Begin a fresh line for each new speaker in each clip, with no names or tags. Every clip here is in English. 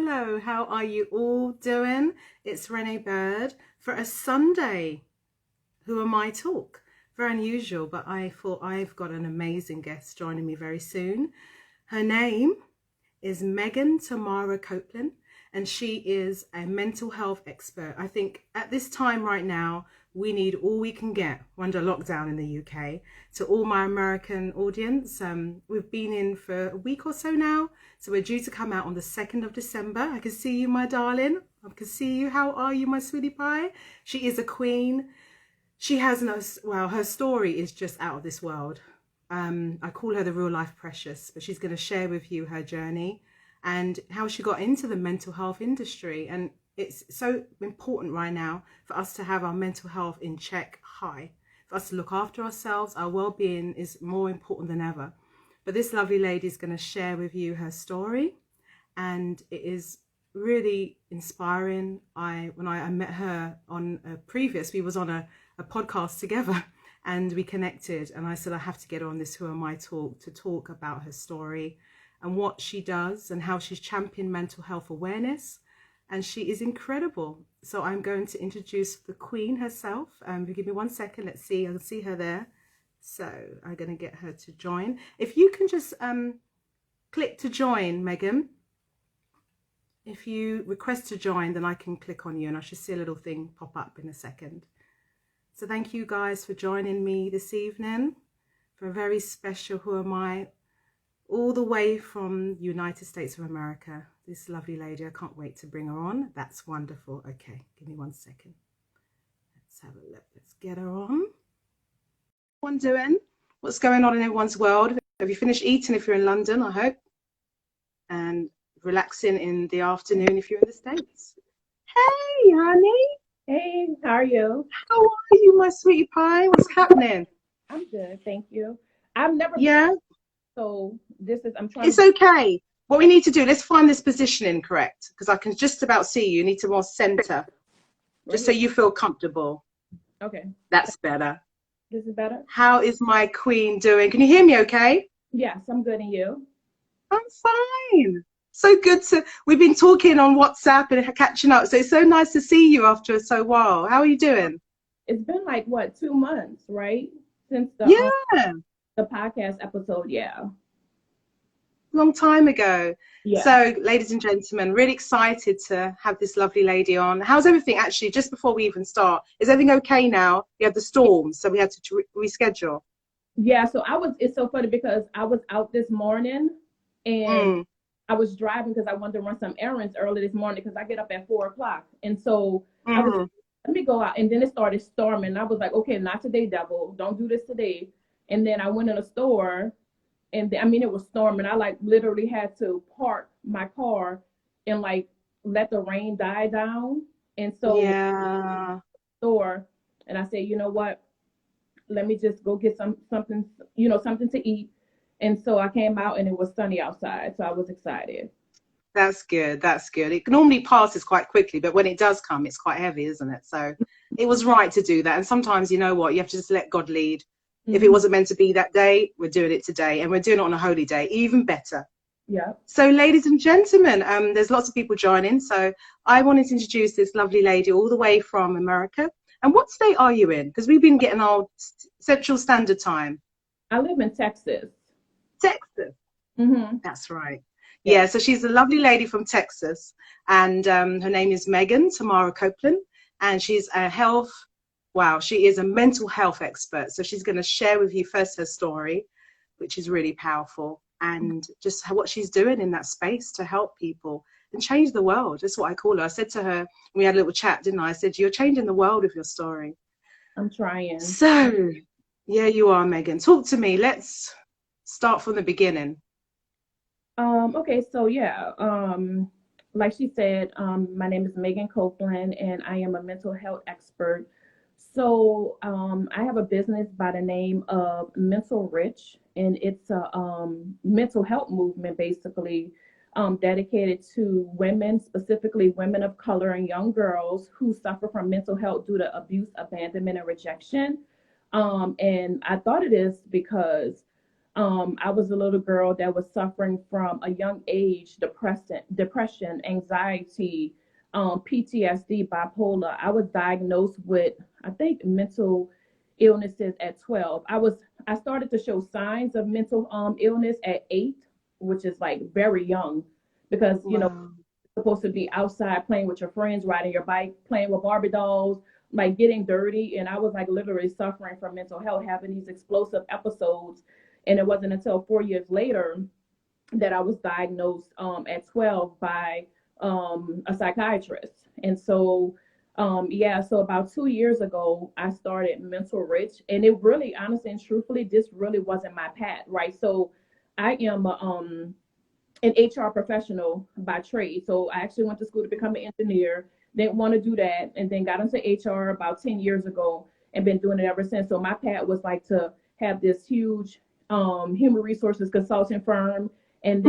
hello. How are you all doing? It's Renee Bird for a Sunday. Who am I talk? Very unusual, but I thought I've got an amazing guest joining me very soon. Her name is Meagan Tamara Copelin, and she is a mental health expert. I think at this time right now, we need all we can get. We're under lockdown in the UK. To all my American audience, we've been in for a week or so now. So we're due to come out on the 2nd of December. I can see you, my darling. I can see you. How are you, my sweetie pie? She is a queen. She has no, well, her story is just out of this world. I call her the real life precious, but she's going to share with you her journey and how she got into the mental health industry. And it's so important right now for us to have our mental health in check high, for us to look after ourselves. Our well-being is more important than ever. But this lovely lady is going to share with you her story, and it is really inspiring. When I met her on a previous, we was on a podcast together and we connected, and I said, I have to get her on this Who Am I talk to talk about her story and what she does and how she's championed mental health awareness. And she is incredible. So I'm going to introduce the queen herself. Give me 1 second. Let's see. I can see her there. So I'm going to get her to join. If you can just click to join, Meagan. If you request to join, then I can click on you and I should see a little thing pop up in a second. So thank you guys for joining me this evening for a very special Who Am I, all the way from the United States of America. This lovely lady, I can't wait to bring her on. That's wonderful. Okay, give me 1 second. Let's have a look. Let's get her on. What's everyone doing? What's going on in everyone's world? Have you finished eating if you're in London, I hope? And relaxing in the afternoon if you're in the States. Hey, honey.
Hey, how are you?
How are you, my sweetie pie? What's happening?
I'm good, thank you. I've never so this is I'm trying
It's okay. What we need to do, let's find this positioning correct, because I can just about see you. You need to more center, just so you feel comfortable.
Okay.
That's better.
This is better?
How is my queen doing? Can you hear me okay?
Yes, I'm good, and you?
I'm fine. So good we've been talking on WhatsApp and catching up. So it's so nice to see you after so while. How are you doing?
It's been like, what, 2 months, right? Since
the
podcast episode,
long time ago.
Yeah.
So ladies and gentlemen, really excited to have this lovely lady on. How's everything? Actually, just before we even start, is everything okay now? We had the storms, so we had to reschedule.
Yeah, so it's so funny because I was out this morning and I was driving because I wanted to run some errands early this morning because I get up at 4 o'clock. And so I was, let me go out. And then it started storming. I was like, okay, not today, devil. Don't do this today. And then I went in a store and it was storming. I like literally had to park my car and like let the rain die down. And so store, and I said, you know what? Let me just go get something to eat. And so I came out and it was sunny outside. So I was excited.
That's good. That's good. It normally passes quite quickly, but when it does come, it's quite heavy, isn't it? So it was right to do that. And sometimes, you know what, you have to just let God lead. If it wasn't meant to be that day, we're doing it today, and we're doing it on a holy day, even better.
Yeah.
So ladies and gentlemen, there's lots of people joining. So I wanted to introduce this lovely lady all the way from America. And what state are you in? Because we've been getting our Central Standard Time.
I live in Texas.
Texas. That's right. Yeah, so she's a lovely lady from Texas, and her name is Meagan Tamara Copelin, and she's she is a mental health expert. So she's going to share with you first her story, which is really powerful, and just what she's doing in that space to help people and change the world. That's what I call her. I said to her, we had a little chat, didn't I? I said, you're changing the world with your story.
I'm trying.
So, yeah, you are, Meagan. Talk to me. Let's start from the beginning.
Okay, so like she said, my name is Meagan Copelin, and I am a mental health expert. So I have a business by the name of Mental Rich, and it's a mental health movement basically dedicated to women, specifically women of color and young girls who suffer from mental health due to abuse, abandonment, and rejection. And I thought it is because I was a little girl that was suffering from a young age, depression, anxiety, PTSD, bipolar. I was diagnosed with, I think, mental illnesses at 12. I started to show signs of mental illness at 8, which is like very young, because you know,
Wow.
you're supposed to be outside playing with your friends, riding your bike, playing with Barbie dolls, like getting dirty. And I was like literally suffering from mental health, having these explosive episodes. And it wasn't until 4 years later that I was diagnosed at 12 by a psychiatrist. And so, yeah, so about 2 years ago, I started Mental Rich. And it really, honestly and truthfully, this really wasn't my path, right? So I am an HR professional by trade. So I actually went to school to become an engineer, didn't want to do that, and then got into HR about 10 years ago and been doing it ever since. So my path was like to have this huge human resources consulting firm. And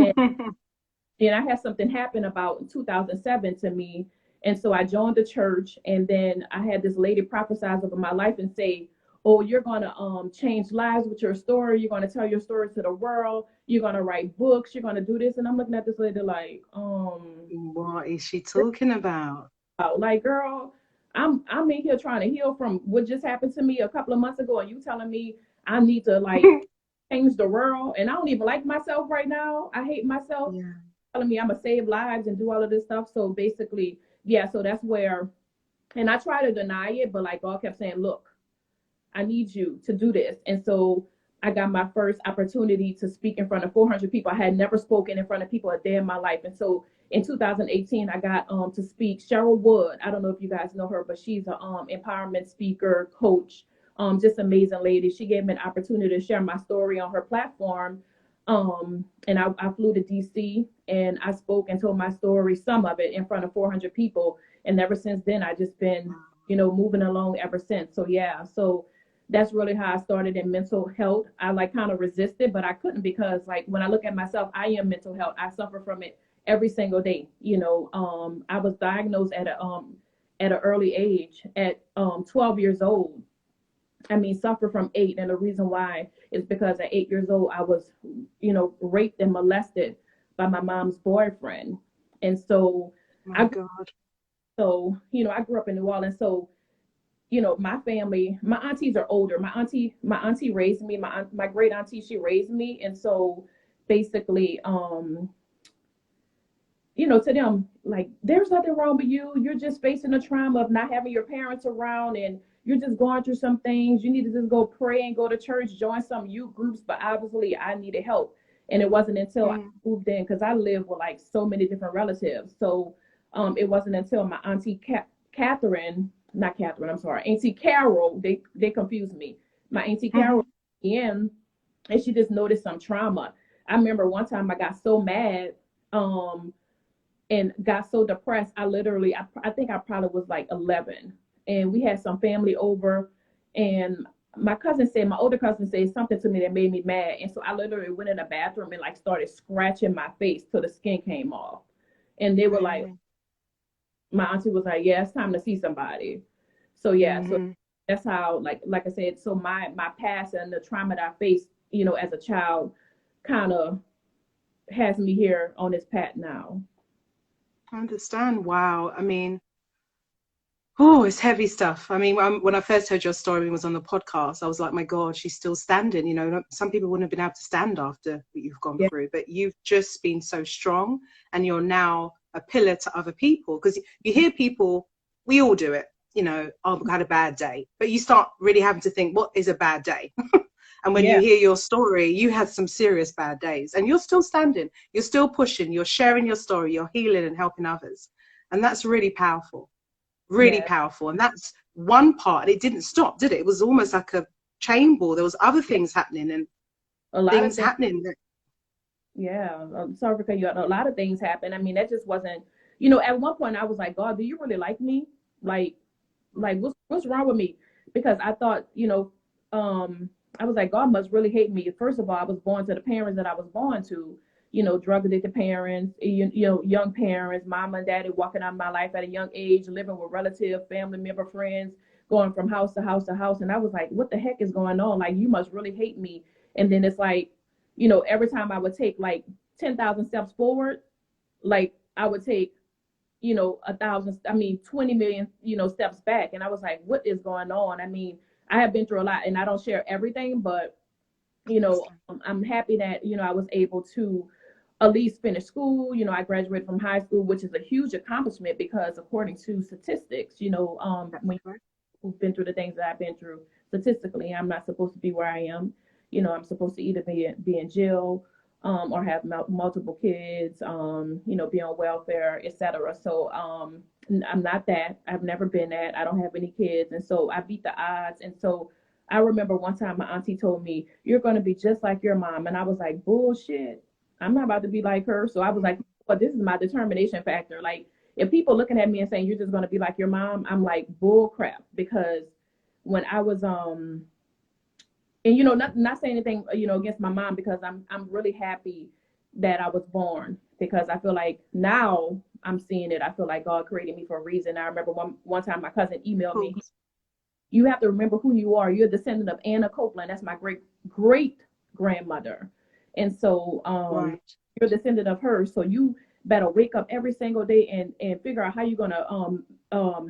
then I had something happen about 2007 to me. And so I joined the church, and then I had this lady prophesize over my life and say, oh, you're going to change lives with your story. You're going to tell your story to the world. You're going to write books. You're going to do this. And I'm looking at this lady like,
what is she talking about?
like, girl, I'm in here trying to heal from what just happened to me a couple of months ago. And you telling me I need to like change the world. And I don't even like myself right now. I hate myself.
Yeah.
Telling me I'm going to save lives and do all of this stuff. So basically, yeah, so that's where, and I try to deny it, but like God kept saying, look, I need you to do this. And so I got my first opportunity to speak in front of 400 people. I had never spoken in front of people a day in my life. And so in 2018, I got to speak. Cheryl Wood, I don't know if you guys know her, but she's an empowerment speaker, coach, just amazing lady. She gave me an opportunity to share my story on her platform. And I flew to DC and I spoke and told my story, some of it in front of 400 people. And ever since then, I just been, moving along ever since. So yeah, so that's really how I started in mental health. I like kind of resisted, but I couldn't, because like when I look at myself, I am mental health. I suffer from it every single day. I was diagnosed at an early age at 12 years old. I mean, suffer from 8. And the reason why is because at 8 years old, I was, raped and molested by my mom's boyfriend. And so
My God.
I grew up in New Orleans. So my family, my aunties are older. My auntie raised me. My great auntie, she raised me. And so basically, to them, like, there's nothing wrong with you. You're just facing the trauma of not having your parents around, and you're just going through some things. You need to just go pray and go to church, join some youth groups. But obviously I needed help. And it wasn't until I moved in, because I live with like so many different relatives. So it wasn't until my auntie Auntie Carol, they confused me. My Auntie Carol in, and she just noticed some trauma. I remember one time I got so mad, and got so depressed. I think I probably was like 11, and we had some family over, and my older cousin said something to me that made me mad. And so I literally went in the bathroom and like started scratching my face till the skin came off. And they were like, my auntie was like, yeah, it's time to see somebody. So yeah, so that's how, like I said, so my past and the trauma that I faced, as a child kind of has me here on this path now.
I understand. Wow. I mean, oh, it's heavy stuff. I mean, when I first heard your story and was on the podcast, I was like, my God, she's still standing. Some people wouldn't have been able to stand after what you've gone through, but you've just been so strong, and you're now a pillar to other people. Because you hear people, we all do it, oh, I've had a bad day. But you start really having to think, what is a bad day? And when you hear your story, you had some serious bad days, and you're still standing, you're still pushing, you're sharing your story, you're healing and helping others. And that's really powerful. Really powerful. And that's one part. It didn't stop, did it? It was almost like a chain ball. There was other things happening, and
a lot
things
of
happening.
I'm sorry for cutting you out. A lot of things happened. I mean, that just wasn't, at one point I was like, God, do you really like me? Like what's wrong with me? Because I thought, I was like, God must really hate me. First of all, I was born to the parents that I was born to, drug addicted parents, young parents, mom and daddy walking out of my life at a young age, living with relatives, family member, friends, going from house to house to house. And I was like, what the heck is going on? Like, you must really hate me. And then it's like, every time I would take like 10,000 steps forward, like I would take, 20 million, steps back. And I was like, what is going on? I mean, I have been through a lot, and I don't share everything, but, I'm happy that, I was able to at least finish school. I graduated from high school, which is a huge accomplishment because according to statistics, when you've been through the things that I've been through, statistically, I'm not supposed to be where I am. I'm supposed to either be in jail, or have multiple kids, be on welfare, etc. So I'm not that. I've never been that. I don't have any kids. And so I beat the odds. And so I remember one time my auntie told me, you're going to be just like your mom. And I was like, bullshit. I'm not about to be like her. So I was like, well, this is my determination factor. Like, if people looking at me and saying, you're just going to be like your mom, I'm like, bull crap. Because when I was, and, not saying anything, against my mom, because I'm really happy that I was born, because I feel like now I'm seeing it. I feel like God created me for a reason. I remember one time my cousin emailed me, you have to remember who you are. You're a descendant of Anna Copelin. That's my great grandmother. And so you're a descendant of her. So you better wake up every single day and figure out how you're going to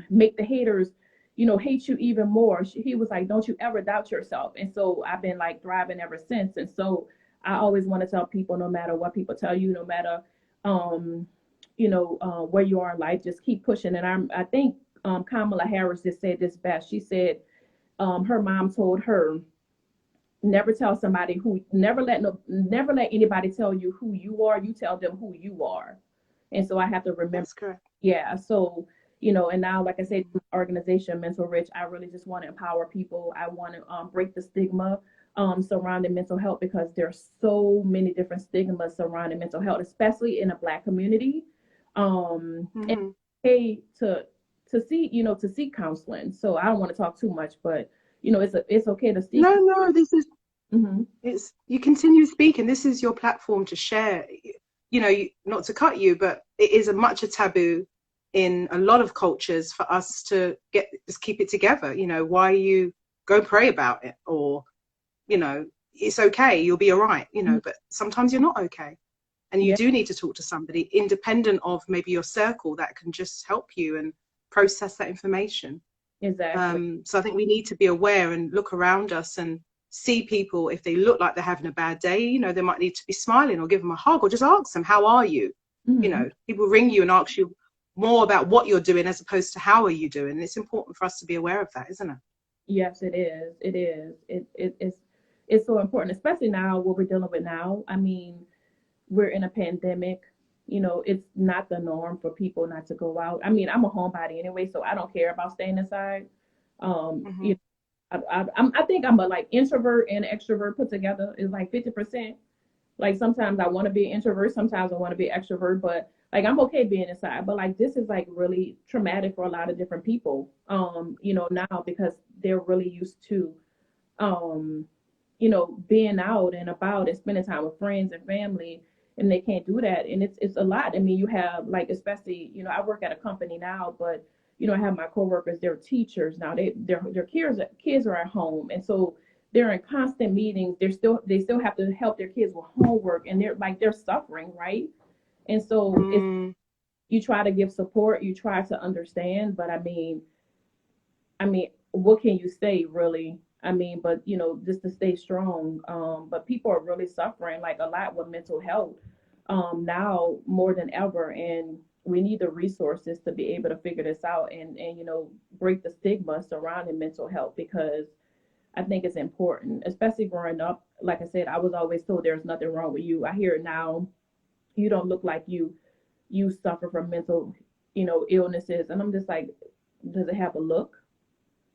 make the haters, hate you even more. He was like, don't you ever doubt yourself. And so I've been like thriving ever since. And so I always want to tell people, no matter what people tell you, no matter, where you are in life, just keep pushing. And I think Kamala Harris just said this best. She said her mom told her, never let anybody tell you who you are. You tell them who you are. And so I have to remember.
That's correct.
Yeah. So, and now, like I said, organization Mental Rich, I really just want to empower people. I want to break the stigma surrounding mental health, because there's so many different stigmas surrounding mental health, especially in the Black community. And pay to seek counseling. So I don't want to talk too much, but it's okay to seek.
No, this is it's, you continue speaking. This is your platform to share. Not to cut you, but it is a taboo in a lot of cultures for us to just keep it together. Why you go pray about it, or it's okay, you'll be all right. But sometimes you're not okay. And you do need to talk to somebody independent of maybe your circle that can just help you and process that information.
Exactly.
So I think we need to be aware and look around us and see people. If they look like they're having a bad day, they might need to be smiling, or give them a hug, or just ask them, how are you? People ring you and ask you more about what you're doing as opposed to how are you doing. And it's important for us to be aware of that, isn't it?
Yes, it is. It is. It's so important, especially now, what we're dealing with now. I mean, we're in a pandemic. It's not the norm for people not to go out. I mean, I'm a homebody anyway, so I don't care about staying inside. I think I'm a like introvert and extrovert put together is like 50%. Like sometimes I want to be an introvert, sometimes I want to be an extrovert, but like I'm okay being inside. But like this is like really traumatic for a lot of different people. Now, because they're really used to being out and about and spending time with friends and family, and they can't do that. And it's a lot. I mean, you have like, especially, I work at a company now, but I have my coworkers, they're teachers now. Their kids are at home. And so they're in constant meetings. They still have to help their kids with homework, and they're suffering, right? And so you try to give support, you try to understand, but I mean, what can you say really? I mean, but just to stay strong. But people are really suffering like a lot with mental health now more than ever, and we need the resources to be able to figure this out and break the stigma surrounding mental health, because I think it's important, especially growing up. Like I said, I was always told there's nothing wrong with you. I hear it now. You don't look like you suffer from mental, illnesses, and I'm just like, does it have a look?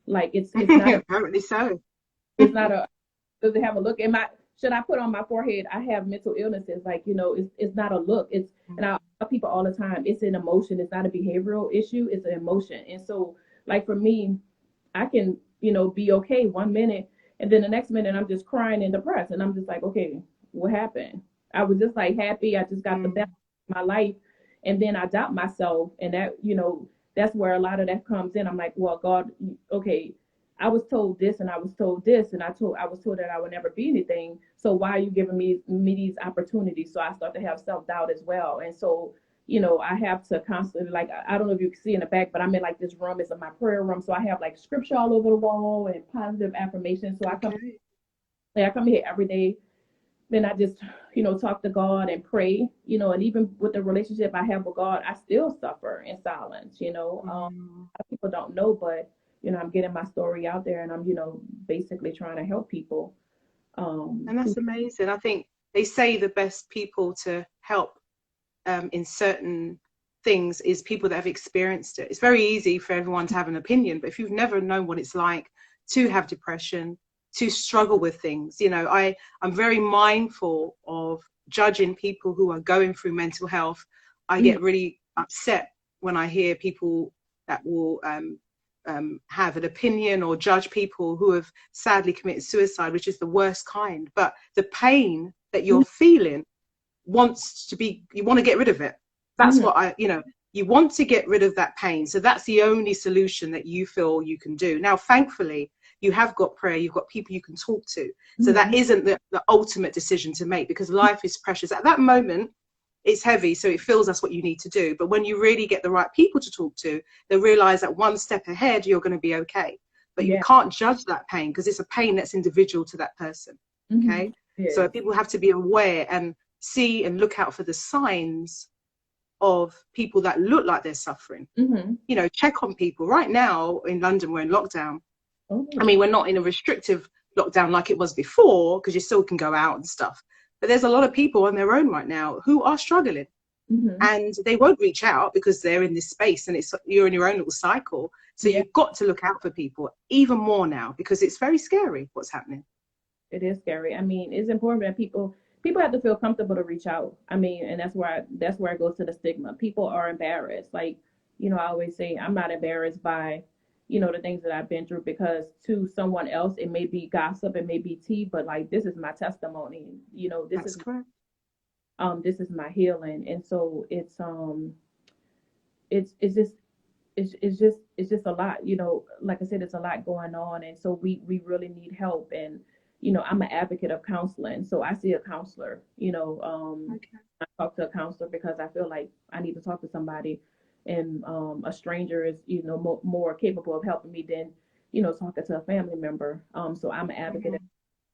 Like it's not
apparently so.
It's not a. Does it have a look? Should I put on my forehead, I have mental illnesses? Like, it's not a look. And I tell people all the time, it's an emotion. It's not a behavioral issue. It's an emotion. And so, like for me, I can, be okay 1 minute, and then the next minute I'm just crying and depressed, and I'm just like, okay, what happened? I was just like happy. I just got the best of my life, and then I doubt myself, and that, that's where a lot of that comes in. I'm like, well, God, okay, I was told this and I was told this and I was told that I would never be anything. So why are you giving me these opportunities? So I start to have self-doubt as well. And so, I have to constantly, like, I don't know if you can see in the back, but I'm in like this room, it's my prayer room. So I have like scripture all over the wall and positive affirmations. So I come here every day. Then I just, talk to God and pray, and even with the relationship I have with God, I still suffer in silence, a lot of people don't know, but, I'm getting my story out there and I'm, basically trying to help people.
And that's amazing. I think they say the best people to help in certain things is people that have experienced it. It's very easy for everyone to have an opinion, but if you've never known what it's like to have depression, to struggle with things, I'm very mindful of judging people who are going through mental health. I get really upset when I hear people that will have an opinion or judge people who have sadly committed suicide, which is the worst kind. But the pain that you're feeling you want to get rid of it. That's what you want to get rid of that pain. So that's the only solution that you feel you can do. Now, thankfully, you have got prayer, you've got people you can talk to. So that isn't the ultimate decision to make, because life is precious. At that moment, it's heavy, so it feels that's what you need to do. But when you really get the right people to talk to, they realize that one step ahead, you're going to be okay. But you can't judge that pain because it's a pain that's individual to that person. Okay. So people have to be aware and see and look out for the signs of people that look like they're suffering. Check on people. Right now in London, we're in lockdown. I mean, we're not in a restrictive lockdown like it was before, because you still can go out and stuff. But there's a lot of people on their own right now who are struggling, and they won't reach out because they're in this space and you're in your own little cycle. So you've got to look out for people even more now, because it's very scary what's happening.
It is scary. I mean, it's important that people have to feel comfortable to reach out. I mean, and that's where it goes to the stigma. People are embarrassed. Like, I always say I'm not embarrassed by, the things that I've been through, because to someone else, it may be gossip, it may be tea, but like, this is my testimony. This is my healing. And so it's just a lot, like I said, it's a lot going on. And so we really need help. And, I'm an advocate of counseling. So I see a counselor, I talk to a counselor because I feel like I need to talk to somebody. And a stranger is, more capable of helping me than, talking to a family member. So I'm an advocate.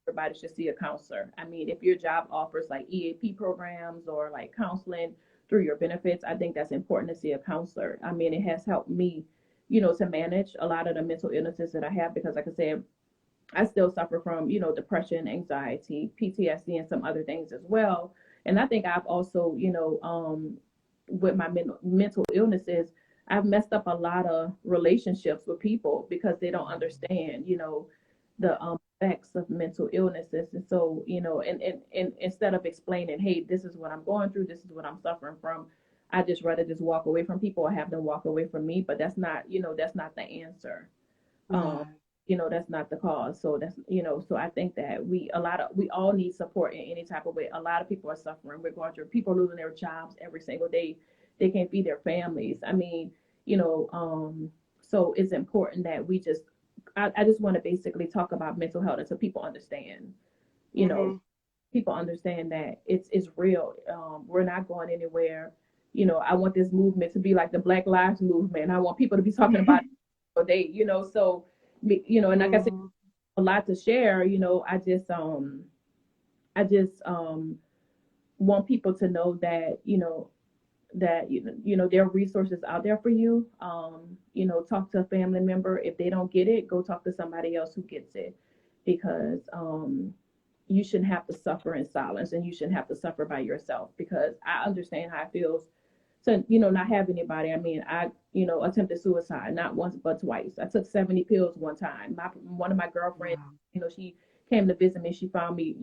Everybody should see a counselor. I mean, if your job offers like EAP programs or like counseling through your benefits, I think that's important to see a counselor. I mean, it has helped me, to manage a lot of the mental illnesses that I have, because like I said, I still suffer from, depression, anxiety, PTSD, and some other things as well. And I think I've also, with my mental illnesses, I've messed up a lot of relationships with people because they don't understand, the effects of mental illnesses. And so, and instead of explaining, hey, this is what I'm going through, this is what I'm suffering from, I just rather just walk away from people or have them walk away from me. But that's not, that's not the answer. That's not the cause. So that's, so I think that we all need support in any type of way. A lot of people are suffering. We're going through, people losing their jobs every single day. They can't feed their families. I mean, so it's important that we just, I just want to basically talk about mental health so people understand, people understand that it's real. We're not going anywhere. I want this movement to be like the Black Lives Movement. I want people to be talking about it all day, so, and like I said, a lot to share, I just want people to know that, that there are resources out there for you. Talk to a family member. If they don't get it, go talk to somebody else who gets it, because you shouldn't have to suffer in silence, and you shouldn't have to suffer by yourself, because I understand how it feels to, not have anybody. I mean, I, attempted suicide, not once, but twice. I took 70 pills one time. One of my girlfriends, she came to visit me. She found me,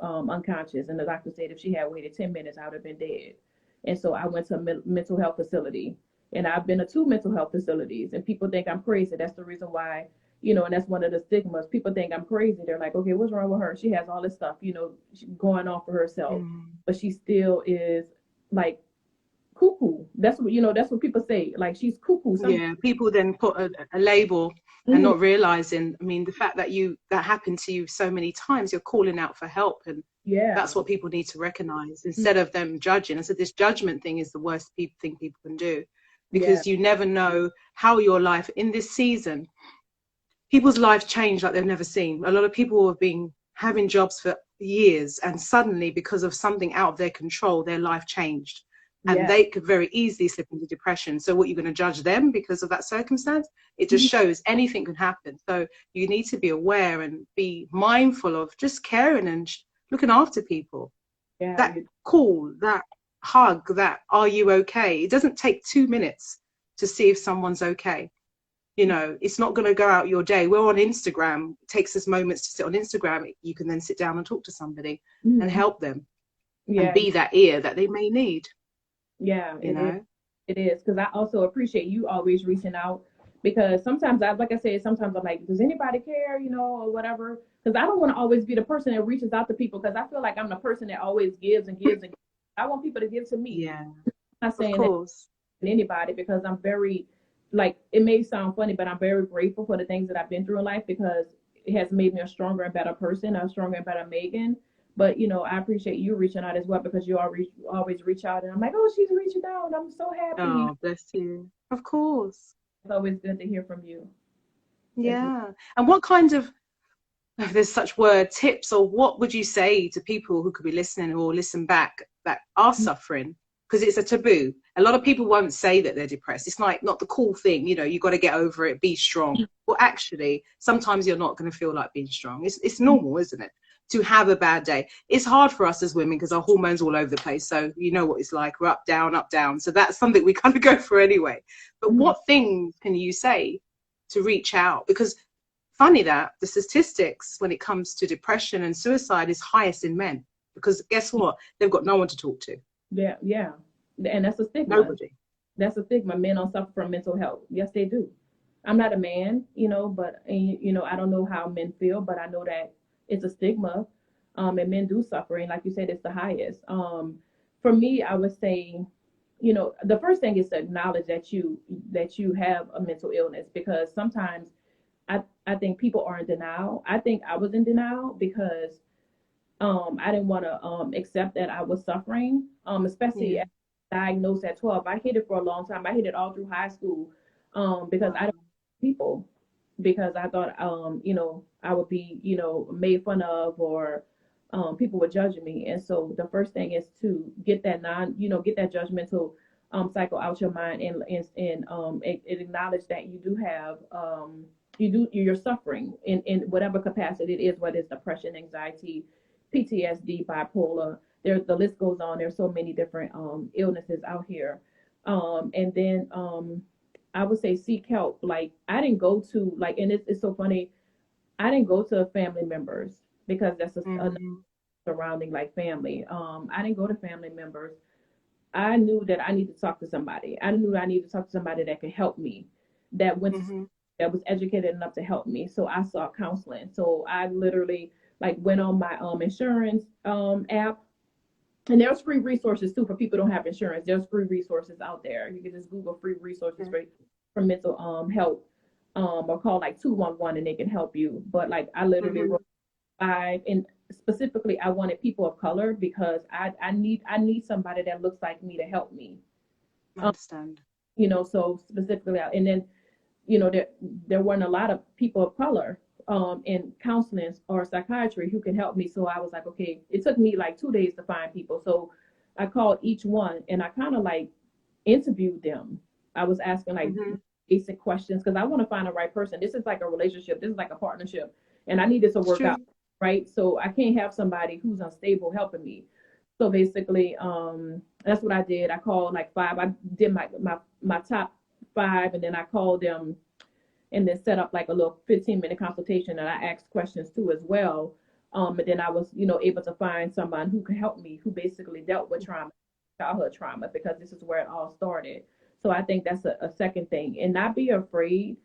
unconscious. And the doctor said if she had waited 10 minutes, I would have been dead. And so I went to a mental health facility, and I've been to 2 mental health facilities, and people think I'm crazy. That's the reason why, and that's one of the stigmas. People think I'm crazy. They're like, okay, what's wrong with her? She has all this stuff, going on for herself, but she still is like cuckoo. That's what, that's what people say. Like, she's cuckoo.
Yeah, people then put a label and not realizing, I mean, the fact that that happened to you so many times, you're calling out for help. And
Yeah.
that's what people need to recognize instead of them judging. And so this judgment thing is the worst thing people can do, because you never know how your life in this season, people's lives change like they've never seen. A lot of people have been having jobs for years, and suddenly, because of something out of their control, their life changed. And they could very easily slip into depression. So what, you're going to judge them because of that circumstance? It just shows anything can happen. So you need to be aware and be mindful of just caring and looking after people. That call, that hug, that "are you okay?" It doesn't take 2 minutes to see if someone's okay. It's not going to go out your day. We're on Instagram. It takes us moments to sit on Instagram. You can then sit down and talk to somebody and help them and be that ear that they may need.
Yeah, it is. Because I also appreciate you always reaching out, because sometimes like I said, sometimes I'm like, does anybody care, or whatever? Because I don't want to always be the person that reaches out to people, because I feel like I'm the person that always gives and gives and gives. I want people to give to me.
Yeah,
I'm not saying
of course.
That to anybody, because I'm very, like, it may sound funny, but I'm very grateful for the things that I've been through in life, because it has made me a stronger and better person, a stronger and better Meagan. But, I appreciate you reaching out as well, because you always reach out, and I'm like, oh, she's reaching out, and I'm so happy.
Oh, bless you. Of course.
It's always good to hear from you.
Yeah. And what kind of, if there's such word, tips, or what would you say to people who could be listening or listen back that are suffering? Because it's a taboo. A lot of people won't say that they're depressed. It's like not the cool thing, you got to get over it, be strong. Well, actually, sometimes you're not going to feel like being strong. It's normal, isn't it, to have a bad day? It's hard for us as women because our hormones are all over the place. So you know what it's like. We're up, down, up, down. So that's something we kind of go through anyway. But what things can you say to reach out? Because funny that the statistics when it comes to depression and suicide is highest in men. Because guess what? They've got no one to talk to.
Yeah. And that's a stigma.
Nobody.
That's a stigma. Men don't suffer from mental health. Yes, they do. I'm not a man, but, I don't know how men feel, but I know that it's a stigma, and men do suffer. And like you said, it's the highest. For me, I would say, the first thing is to acknowledge that you have a mental illness, because sometimes I think people are in denial. I think I was in denial because I didn't want to accept that I was suffering, especially diagnosed at 12. I hid it for a long time. I hid it all through high school, because I don't people, because I thought I would be made fun of, or people were judging me. And so the first thing is to get that get that judgmental cycle out your mind, and acknowledge that you do have you're suffering in whatever capacity it is, whether it's depression, anxiety, PTSD, bipolar. The list goes on. There's so many different illnesses out here. And then I would say seek help. Like, I didn't go to, like, and it's so funny, I didn't go to family members, because that's a surrounding, like, family. I didn't go to family members. I knew that I needed to talk to somebody. I knew I needed to talk to somebody that could help me, that that was educated enough to help me. So I sought counseling. So I literally, like, went on my insurance app. And there's free resources too for people who don't have insurance. There's free resources out there. You can just Google free resources for mental health, or call like 211 and they can help you. But like, I literally wrote 5, and specifically I wanted people of color, because I need somebody that looks like me to help me.
I understand.
So specifically, and then there weren't a lot of people of color in counseling or psychiatry who can help me. So I was like, okay, it took me like 2 days to find people. So I called each one, and I kind of like interviewed them. I was asking like basic questions, because I want to find the right person. This is like a relationship. This is like a partnership, and I need this to work out, right? So I can't have somebody who's unstable helping me. So basically, that's what I did. I called like 5. I did my top 5, and then I called them, and then set up like a little 15-minute consultation, and I asked questions too as well. And then I was, able to find someone who could help me, who basically dealt with trauma, childhood trauma, because this is where it all started. So I think that's a second thing, and not be afraid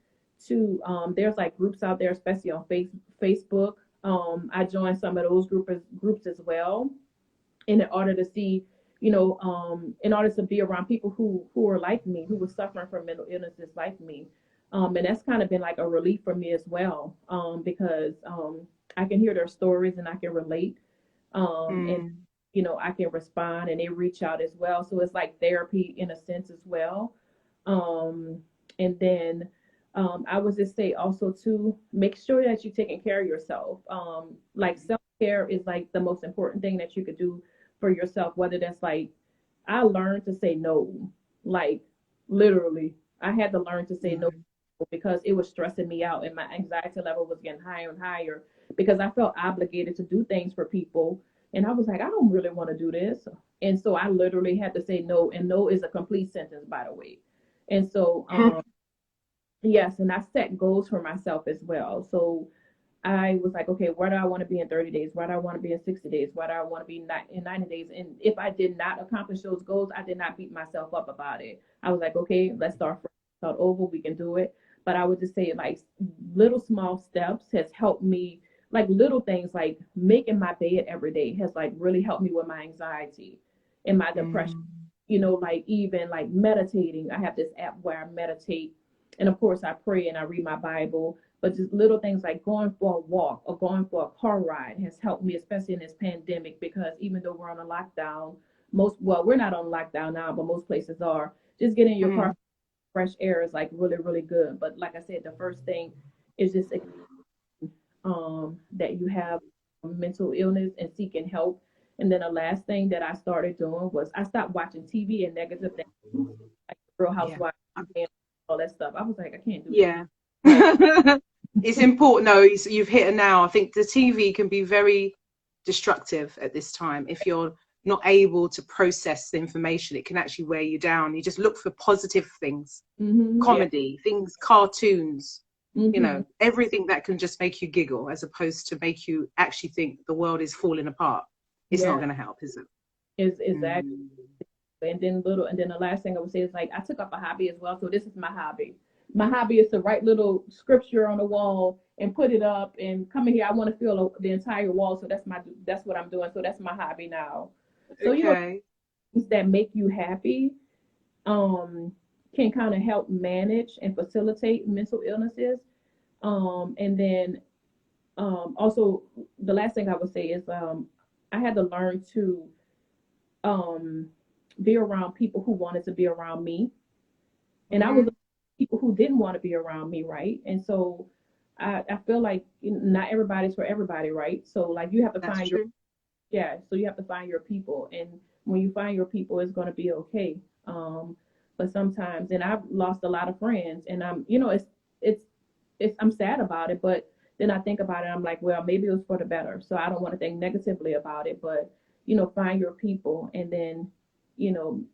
to, there's like groups out there, especially on Facebook. I joined some of those groups as well, in order to see, in order to be around people who are like me, who were suffering from mental illnesses like me. And that's kind of been like a relief for me as well, because I can hear their stories and I can relate, and I can respond and they reach out as well. So it's like therapy in a sense as well. And then I would just say also to make sure that you're taking care of yourself. Like self-care is like the most important thing that you could do for yourself, whether that's like, I learned to say no, like literally I had to learn to say no because it was stressing me out and my anxiety level was getting higher and higher because I felt obligated to do things for people. And I was like, I don't really want to do this. And so I literally had to say no. And no is a complete sentence, by the way. And so, yes, and I set goals for myself as well. So I was like, okay, where do I want to be in 30 days? Where do I want to be in 60 days? Where do I want to be in 90 days? And if I did not accomplish those goals, I did not beat myself up about it. I was like, okay, let's start over. We can do it. But I would just say like little small steps has helped me, like little things like making my bed every day has like really helped me with my anxiety and my depression. Like even like meditating. I have this app where I meditate. And of course I pray and I read my Bible. But just little things like going for a walk or going for a car ride has helped me, especially in this pandemic, because even though we're on a lockdown, we're not on lockdown now, but most places are. Just getting in your car, fresh air is like really, really good. But like I said, the first thing is just that you have mental illness and seeking help. And then the last thing that I started doing was I stopped watching TV and negative things like Real Housewives and all that stuff. I was like, I can't do
that. It's important. No, you've hit it now. I think the TV can be very destructive at this time. If you're not able to process the information, it can actually wear you down. You just look for positive things, comedy, things, cartoons, everything that can just make you giggle as opposed to make you actually think the world is falling apart. It's not going to help, is it?
Exactly. And then the last thing I would say is like I took up a hobby as well. So this is my hobby. My hobby is to write little scripture on the wall and put it up and come in here. I want to fill the entire wall. So that's what I'm doing. So that's my hobby now. So things that make you happy can kind of help manage and facilitate mental illnesses. And then also the last thing I would say is I had to learn to be around people who wanted to be around me. And I was people who didn't want to be around me, right? And so I feel like not everybody's for everybody, right? So like you have to find so you have to find your people, and when you find your people, it's going to be okay. But sometimes, and I've lost a lot of friends, and I'm I'm sad about it, but then I think about it, I'm like, well, maybe it was for the better. So I don't want to think negatively about it, but find your people, and then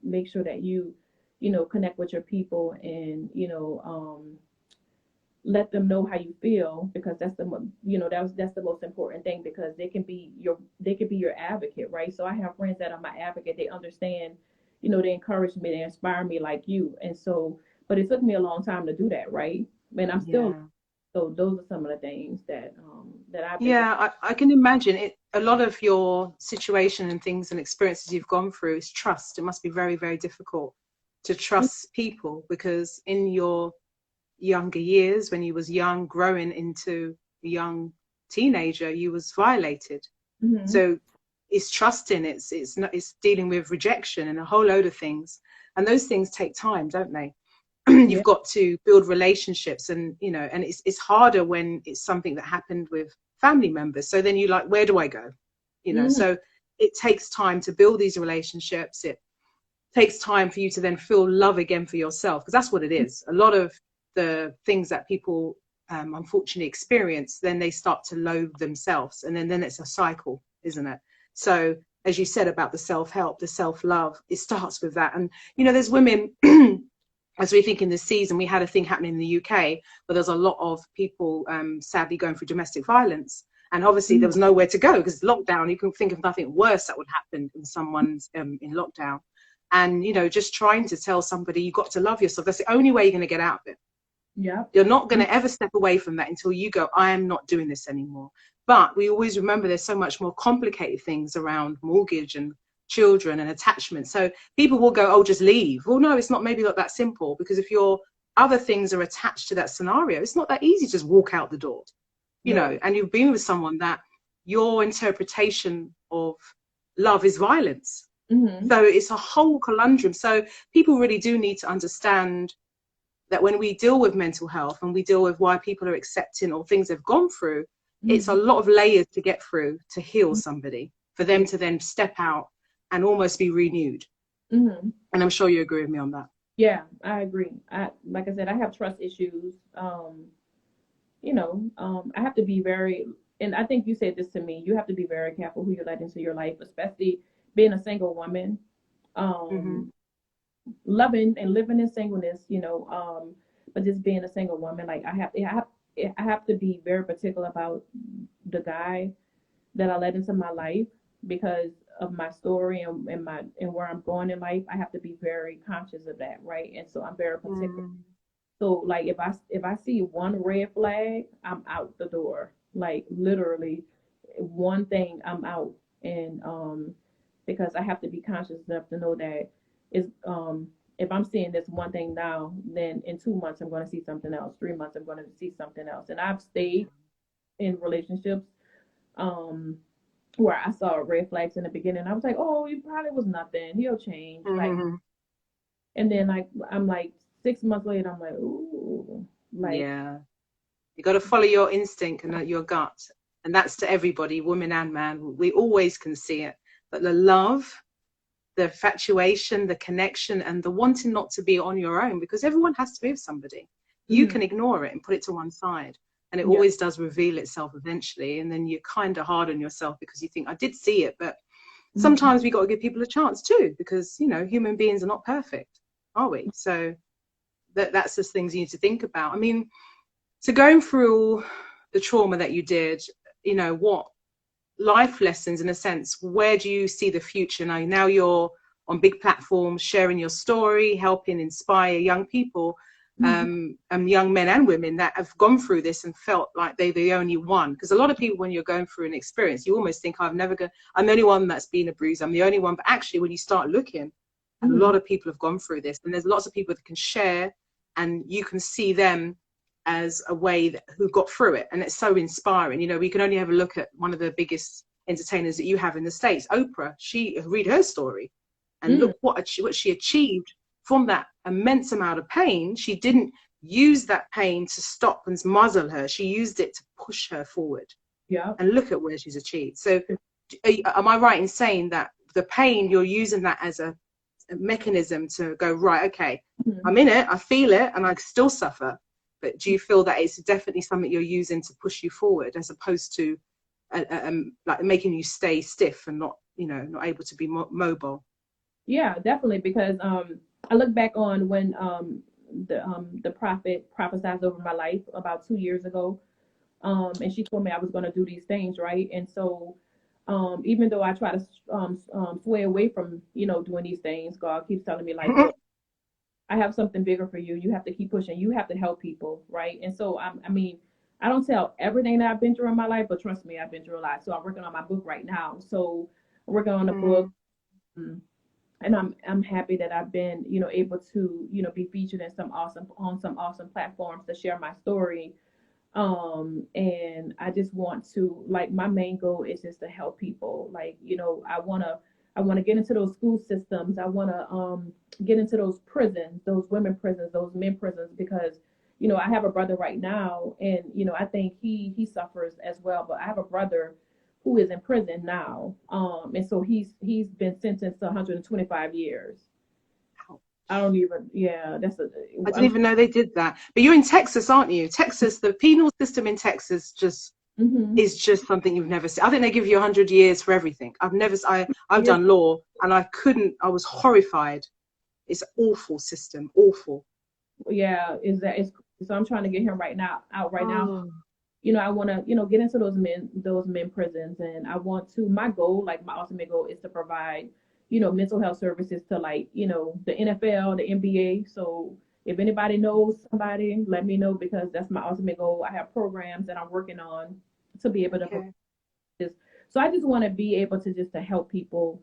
make sure that you connect with your people and, let them know how you feel, because that's that's the most important thing, because they can be your advocate, right? So I have friends that are my advocate. They understand, they encourage me, they inspire me like you. And so, but it took me a long time to do that, right? And I'm still, so those are some of the things that
I can imagine it. A lot of your situation and things and experiences you've gone through is trust. It must be very, very difficult to trust people, because in your younger years, when you was young, growing into a young teenager, you was violated. So it's trusting, it's dealing with rejection and a whole load of things, and those things take time, don't they? You've got to build relationships, and and it's harder when it's something that happened with family members. So then you're like, where do I go? So it takes time to build these relationships. It takes time for you to then feel love again for yourself, because that's what it is. A lot of the things that people unfortunately experience, then they start to loathe themselves, and then it's a cycle, isn't it? So as you said about the self-help, the self-love, it starts with that. And there's women as we think in this season, we had a thing happening in the UK, but there's a lot of people sadly going through domestic violence. And obviously there was nowhere to go because lockdown, you can think of nothing worse that would happen when someone's in lockdown. And, just trying to tell somebody you've got to love yourself. That's the only way you're going to get out of it.
Yeah.
You're not going to ever step away from that until you go, I am not doing this anymore. But we always remember there's so much more complicated things around mortgage and children and attachment. So people will go, oh, just leave. Well, no, it's not maybe not that simple, because if your other things are attached to that scenario, it's not that easy to just walk out the door, you know, and you've been with someone that your interpretation of love is violence. So it's a whole conundrum. So people really do need to understand that when we deal with mental health and we deal with why people are accepting or things they've gone through, it's a lot of layers to get through to heal somebody, for them to then step out and almost be renewed. And I'm sure you agree with me on that.
Yeah, I agree. Like I said, I have trust issues. You know, I have to be very, and I think you said this to me, you have to be very careful who you let into your life, especially being a single woman, loving and living in singleness, you know, but just being a single woman, like I have to be very particular about the guy that I let into my life, because of my story and where I'm going in life. I have to be very conscious of that, right? And so I'm very particular. So like if I see one red flag, I'm out the door. Like literally one thing, I'm out. And because I have to be conscious enough to know that is if I'm seeing this one thing now, then in 2 months I'm going to see something else. 3 months I'm going to see something else. And I've stayed in relationships where I saw red flags in the beginning. I was like, oh, he probably was nothing. He'll change. Like, and then like I'm like 6 months later, I'm like, ooh, like,
yeah. You got to follow your instinct and your gut, and that's to everybody, woman and man. We always can see it, but the love, the infatuation, the connection, and the wanting not to be on your own, because everyone has to be with somebody. You can ignore it and put it to one side, and it always does reveal itself eventually. And then you're kind of hard on yourself because you think, I did see it, but sometimes we got to give people a chance too, because, you know, human beings are not perfect, are we? So that's just things you need to think about. I mean, so going through the trauma that you did, you know, what life lessons, in a sense, where do you see the future now? Now you're on big platforms, sharing your story, helping inspire young people, and young men and women that have gone through this and felt like they're the only one. Because a lot of people, when you're going through an experience, you almost think, I'm the only one that's been abused, I'm the only one. But actually, when you start looking, a lot of people have gone through this, and there's lots of people that can share, and you can see them as a way who got through it. And it's so inspiring. You know, we can only have a look at one of the biggest entertainers that you have in the States, Oprah. Read her story and look what she achieved from that immense amount of pain. She didn't use that pain to stop and muzzle her. She used it to push her forward. Yeah. And look at where she's achieved. So am I right in saying that the pain, you're using that as a mechanism to go, right, okay, I'm in it, I feel it, and I still suffer. But do you feel that it's definitely something you're using to push you forward, as opposed to like making you stay stiff and not, you know, not able to be mobile?
Yeah, definitely. Because I look back on when the prophet prophesied over my life about 2 years ago, and she told me I was going to do these things, right? And so even though I try to sway away from, you know, doing these things, God keeps telling me, like, look, I have something bigger for you. You have to keep pushing. You have to help people, right? And so, I mean, I don't tell everything that I've been through in my life, but trust me, I've been through a lot. So I'm working on my book right now. So I'm working on the book, and I'm happy that I've been, you know, able to, you know, be featured in some awesome platforms to share my story. And I just want to, like, my main goal is just to help people. Like, you know, I want to get into those school systems. I want to get into those prisons, those women prisons, those men prisons, because, you know, I have a brother right now, and, you know, I think he suffers as well. But I have a brother who is in prison now, and so he's been sentenced to 125 years. I don't even, I
didn't even know they did that. But you're in Texas, aren't you? Texas, the penal system in Texas just is just something you've never seen. I think they give you 100 years for everything. I've done law, and I was horrified. It's an awful system, awful.
Yeah, so I'm trying to get him out right now. You know, I want to, you know, get into those men prisons, and I want to, my goal, like my ultimate goal, is to provide, you know, mental health services to, like, you know, the NFL, the NBA. So if anybody knows somebody, let me know, because that's my ultimate goal. I have programs that I'm working on to be able to provide this. So I just want to be able to help people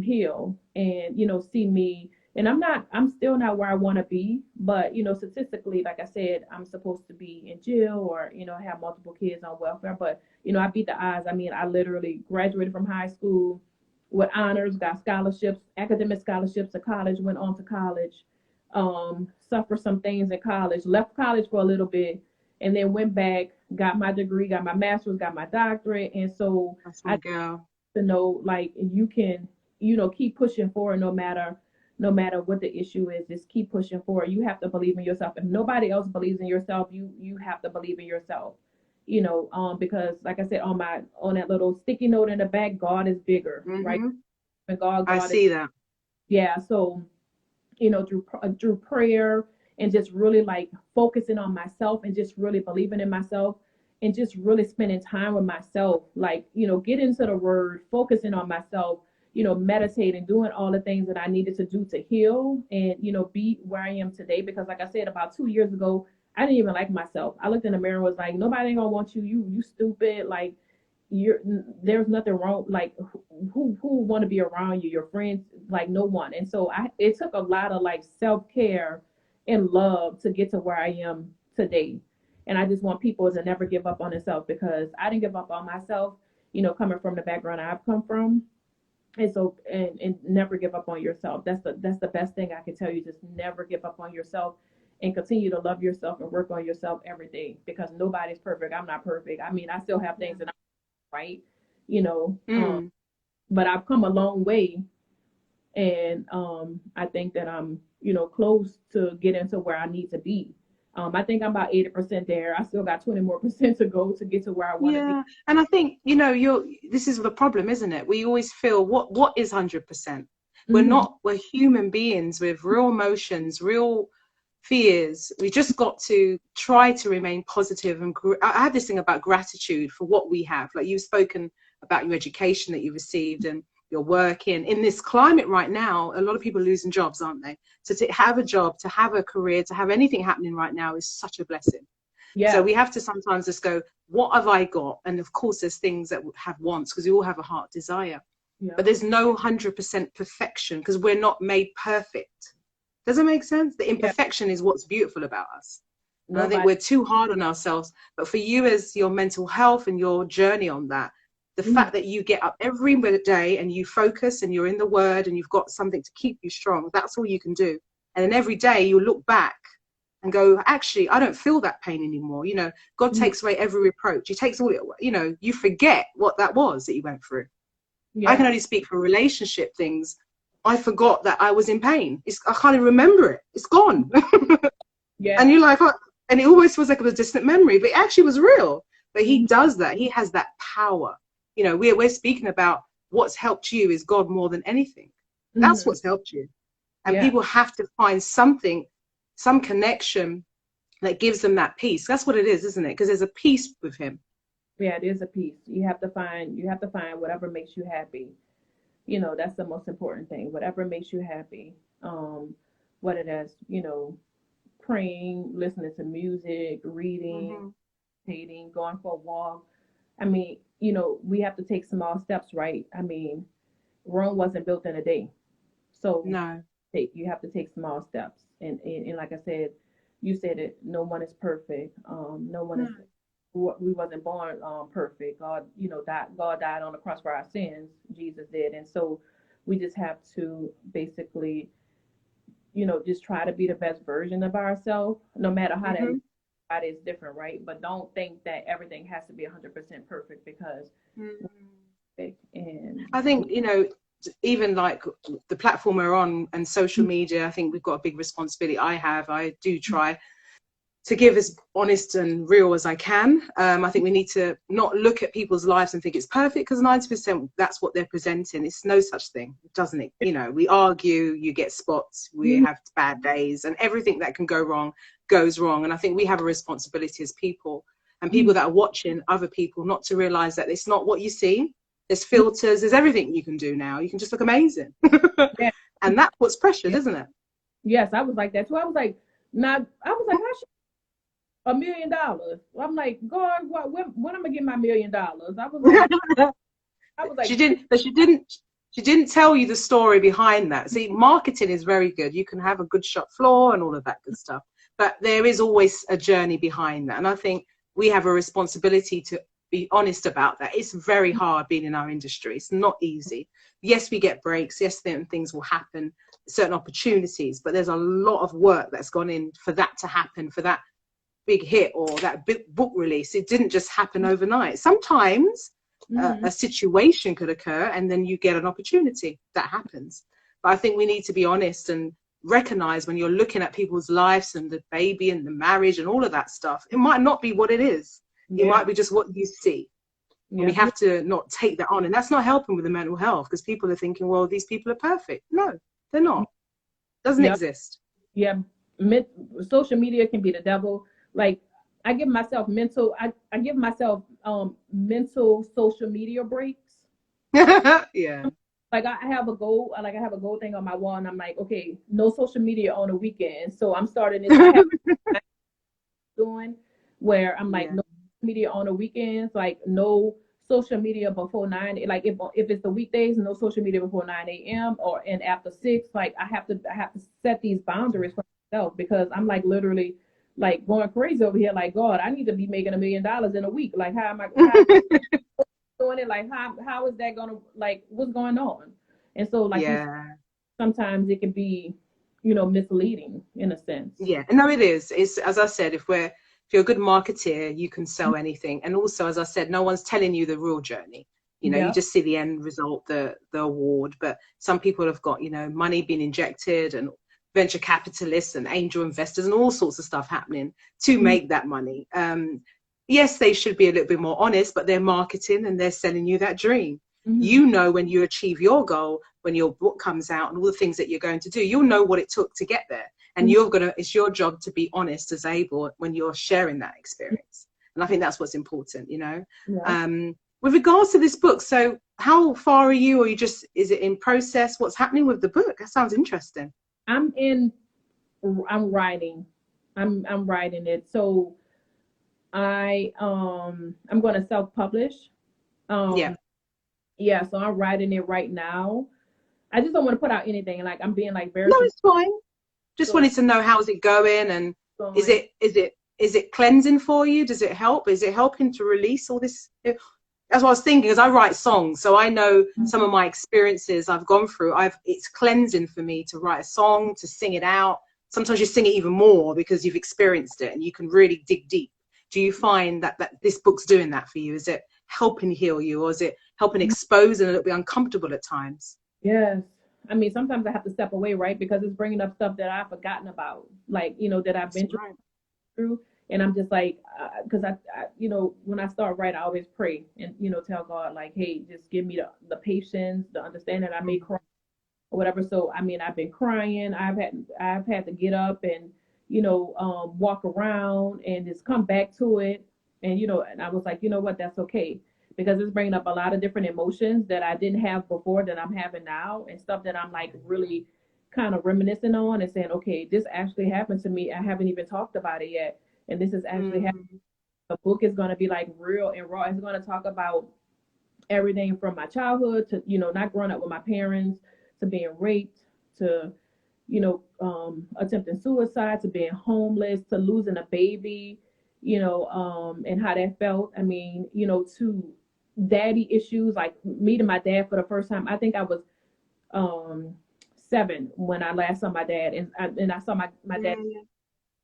heal and, see me. And I'm still not where I want to be, but, statistically, like I said, I'm supposed to be in jail or, have multiple kids on welfare. But, I beat the odds. I mean, I literally graduated from high school with honors, got scholarships, academic scholarships to college, went on to college, suffered some things in college, left college for a little bit, and then went back, got my degree, got my master's, got my doctorate. And so
That's my girl.
To know, like, you can, keep pushing forward no matter what the issue is. Just keep pushing forward. You have to believe in yourself. If nobody else believes in yourself, you have to believe in yourself. Because like I said, on that little sticky note in the back, God is bigger, right? And God
I see that.
Yeah. So, through prayer and just really like focusing on myself and just really believing in myself and just really spending time with myself, like, get into the word, focusing on myself, meditating, doing all the things that I needed to do to heal and, be where I am today. Because like I said, about 2 years ago, I didn't even like myself. I looked in the mirror and was like, nobody ain't gonna want you. You stupid. Like, there's nothing wrong. Like, who want to be around you? Your friends, like, no one. And so it took a lot of like self-care and love to get to where I am today. And I just want people to never give up on themselves, because I didn't give up on myself, coming from the background I've come from. And so, and never give up on yourself. That's the best thing I can tell you. Just never give up on yourself and continue to love yourself and work on yourself every day, because nobody's perfect. I'm not perfect. I mean, I still have things that I'm right, but I've come a long way. And I think that I'm, close to getting to where I need to be. I think I'm about 80% there. I still got 20 more % to go to get to where I want to be.
And I think, this is the problem, isn't it? We always feel what is 100%. We're human beings with real emotions, real fears. We just got to try to remain positive. And I have this thing about gratitude for what we have. Like, you've spoken about your education that you received and your work in this climate right now. A lot of people are losing jobs, aren't they? So to have a job, to have a career, to have anything happening right now is such a blessing. Yeah. So we have to sometimes just go, what have I got? And of course there's things that have wants, because we all have a heart desire. Yeah. But there's no 100% perfection, because we're not made perfect. Does it make sense? The imperfection is what's beautiful about us. And I think we're too hard on ourselves. But for you, as your mental health and your journey on that, the fact that you get up every day and you focus and you're in the word and you've got something to keep you strong, that's all you can do. And then every day you look back and go, actually, I don't feel that pain anymore. God takes away every reproach. He takes all it away. You forget what that was that you went through. Yeah. I can only speak for relationship things. I forgot that I was in pain. I can't even remember it. It's gone. Yeah. And you're like, oh, and it always feels like it was a distant memory, but it actually was real. But he does that. He has that power. We're speaking about what's helped you is God more than anything. That's what's helped you. And people have to find something, some connection that gives them that peace. That's what it is, isn't it? Because there's a peace with him.
Yeah, it is a peace. You have to find whatever makes you happy. That's the most important thing. Whatever makes you happy. Whether that's, praying, listening to music, reading, meditating, going for a walk. I mean, we have to take small steps, right? I mean, Rome wasn't built in a day. So
no,
you have to take small steps. And like I said, you said it, no one is perfect. No one is, we wasn't born perfect. God, God died on the cross for our sins. Jesus did. And so we just have to basically, just try to be the best version of ourselves, no matter how that is different, right? But don't think that everything has to be 100% perfect, because and
I think, even like the platform we're on and social media, I think we've got a big responsibility. I do try to give as honest and real as I can. I think we need to not look at people's lives and think it's perfect, because 90% that's what they're presenting. It's no such thing, doesn't it? We argue, you get spots, we have bad days, and everything that can go wrong goes wrong. And I think we have a responsibility as people, and people that are watching other people, not to realize that it's not what you see. There's filters, there's everything you can do now. You can just look amazing. And that's what's pressured, isn't it?
Yes, I was like that too. I was like, how should $1 million? I'm like, God, when am I gonna get my $1 million? I was like,
she didn't. She didn't tell you the story behind that. See, marketing is very good. You can have a good shop floor and all of that good stuff, but there is always a journey behind that. And I think we have a responsibility to be honest about that. It's very hard being in our industry. It's not easy. Yes, we get breaks. Yes, certain things will happen, certain opportunities, but there's a lot of work that's gone in for that to happen, for that big hit or that big book release. It didn't just happen overnight. Sometimes a situation could occur and then you get an opportunity. That happens. But I think we need to be honest and recognize when you're looking at people's lives and the baby and the marriage and all of that stuff, it might not be what it is. It might be just what you see. And we have to not take that on. And that's not helping with the mental health, because people are thinking, well, these people are perfect. No, they're not. Doesn't exist.
Yeah. Social media can be the devil. Like, I give myself mental social media breaks.
Yeah.
Like I have a goal thing on my wall, and I'm like, okay, no social media on the weekend. So I'm starting this doing where I'm like, no media on the weekends, like no social media before 9. Like if it's the weekdays, no social media before 9 a.m. and after 6. Like I have to set these boundaries for myself, because I'm like literally like going crazy over here. Like, God, I need to be making $1 million in a week. Like, how am I doing it? Like, how is that gonna, like, what's going on? And so, like, sometimes it can be, misleading in a sense.
Yeah, no, it is. It's, as I said, if you're a good marketeer, you can sell anything. And also, as I said, no one's telling you the real journey. You just see the end result, the award. But some people have got, money being injected, and venture capitalists and angel investors and all sorts of stuff happening to make that money. Yes, they should be a little bit more honest, but they're marketing and they're selling you that dream. When you achieve your goal, when your book comes out and all the things that you're going to do, you'll know what it took to get there. And it's your job to be honest as able when you're sharing that experience. And I think that's what's important, with regards to this book. So how far are you, or is it in process? What's happening with the book? That sounds interesting.
I'm writing it. So I'm going to self-publish. So I'm writing it right now. I just don't want to put out anything. Like, I'm being like very.
No, it's fine. Just wanted to know, how's it going, and is it cleansing for you? Does it help? Is it helping to release all this? That's what I was thinking, because I write songs, so I know some of my experiences I've gone through. It's cleansing for me to write a song, to sing it out. Sometimes you sing it even more because you've experienced it and you can really dig deep. Do you find that this book's doing that for you? Is it helping heal you, or is it helping expose and a little bit uncomfortable at times?
Yes. I mean, sometimes I have to step away, right? Because it's bringing up stuff that I've forgotten about, like, that I've been through. And I'm just like, because I, when I start writing, I always pray and, tell God, like, hey, just give me the patience, the understanding. I may cry or whatever. So, I mean, I've been crying. I've had to get up and, walk around and just come back to it. And, and I was like, what, that's okay. Because it's bringing up a lot of different emotions that I didn't have before that I'm having now, and stuff that I'm like really kind of reminiscing on and saying, okay, this actually happened to me. I haven't even talked about it yet. And this is actually happening. The book is going to be like real and raw. It's going to talk about everything from my childhood to, not growing up with my parents, to being raped, to, attempting suicide, to being homeless, to losing a baby, and how that felt. I mean, to daddy issues, like meeting my dad for the first time. I think I was 7 when I last saw my dad, and I saw my dad in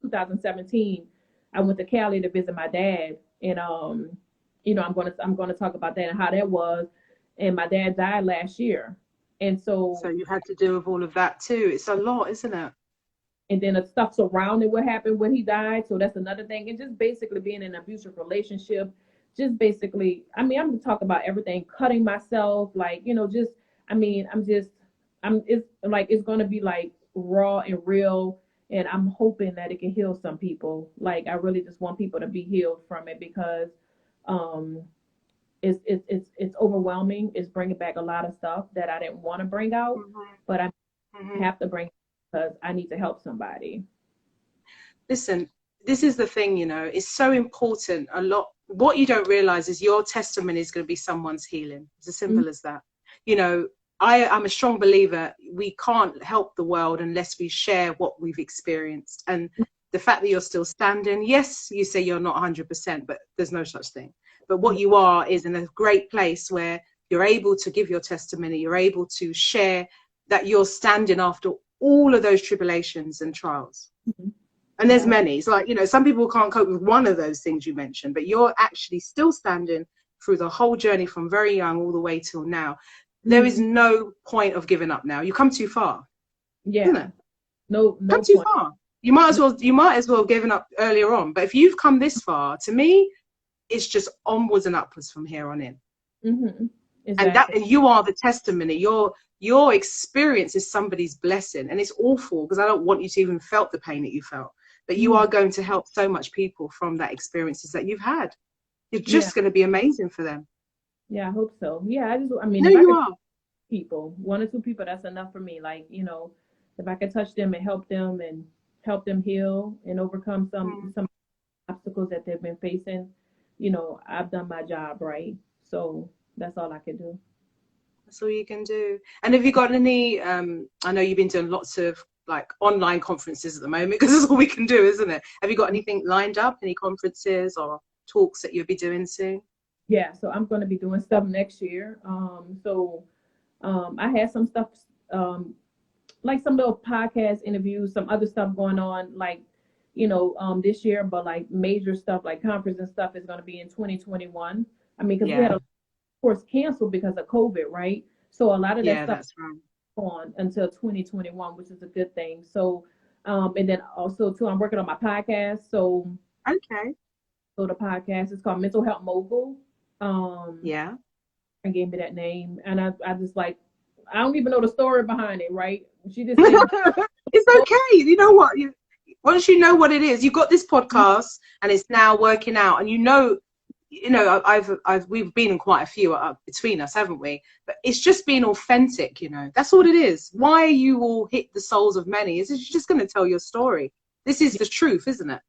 2017. I went to Cali to visit my dad, and I'm going to talk about that and how that was. And my dad died last year, and so
you had to deal with all of that too. It's a lot, isn't it?
And then the stuff surrounding what happened when he died. So that's another thing. And just basically being in an abusive relationship. Just basically, I mean, I'm talking about everything, cutting myself, like, it's going to be like raw and real. And I'm hoping that it can heal some people. Like, I really just want people to be healed from it, because it's overwhelming. It's bringing back a lot of stuff that I didn't want to bring out, but I have to bring it because I need to help somebody.
Listen, this is the thing, it's so important. What you don't realize is your testimony is going to be someone's healing. It's as simple as that. I'm a strong believer, we can't help the world unless we share what we've experienced. And the fact that you're still standing, yes, you say you're not 100%, but there's no such thing. But what you are is in a great place where you're able to give your testimony, you're able to share that you're standing after all of those tribulations and trials. Mm-hmm. And there's many. It's like, you know, some people can't cope with one of those things you mentioned, but you're actually still standing through the whole journey from very young all the way till now. There is no point of giving up now. You come too far.
Yeah.
Isn't it?
No
come too
point.
far. You might as well given up earlier on. But if you've come this far, to me, it's just onwards and upwards from here on in.
Mm-hmm. Exactly.
And you are the testimony. Your experience is somebody's blessing, and it's awful because I don't want you to even felt the pain that you felt. But you are going to help so much people from that experiences that you've had. You're just going to be amazing for them.
Yeah, I hope so. Yeah, I mean,
no,
if
you
I
are.
People, 1 or 2 people, that's enough for me. Like, you know, if I can touch them and help them heal and overcome some obstacles that they've been facing, you know, I've done my job, right? So that's all I can do.
That's all you can do. And have you got any, I know you've been doing lots of like online conferences at the moment because that's all we can do, isn't it? Have you got anything lined up, any conferences or talks that you'll be doing soon?
Yeah, so I'm going to be doing stuff next year. I had some stuff, like some little podcast interviews, some other stuff going on, like, you know, this year, but like major stuff like conference and stuff is going to be in 2021. I mean, because we had a course canceled because of COVID, right? So a lot of that stuff on until 2021, which is a good thing. So, and then also too, I'm working on my podcast. So, so the podcast is called Mental Health Mogul. And gave me that name, and I just like, I don't even know the story behind it, right? She just said,
it's okay. You know what? Once you know what it is, you've got this podcast, and it's now working out. And you know, we've been in quite a few between us, haven't we? But it's just being authentic. You know, that's all it is. Why you all hit the souls of many is you're just going to tell your story. This is the truth, isn't it?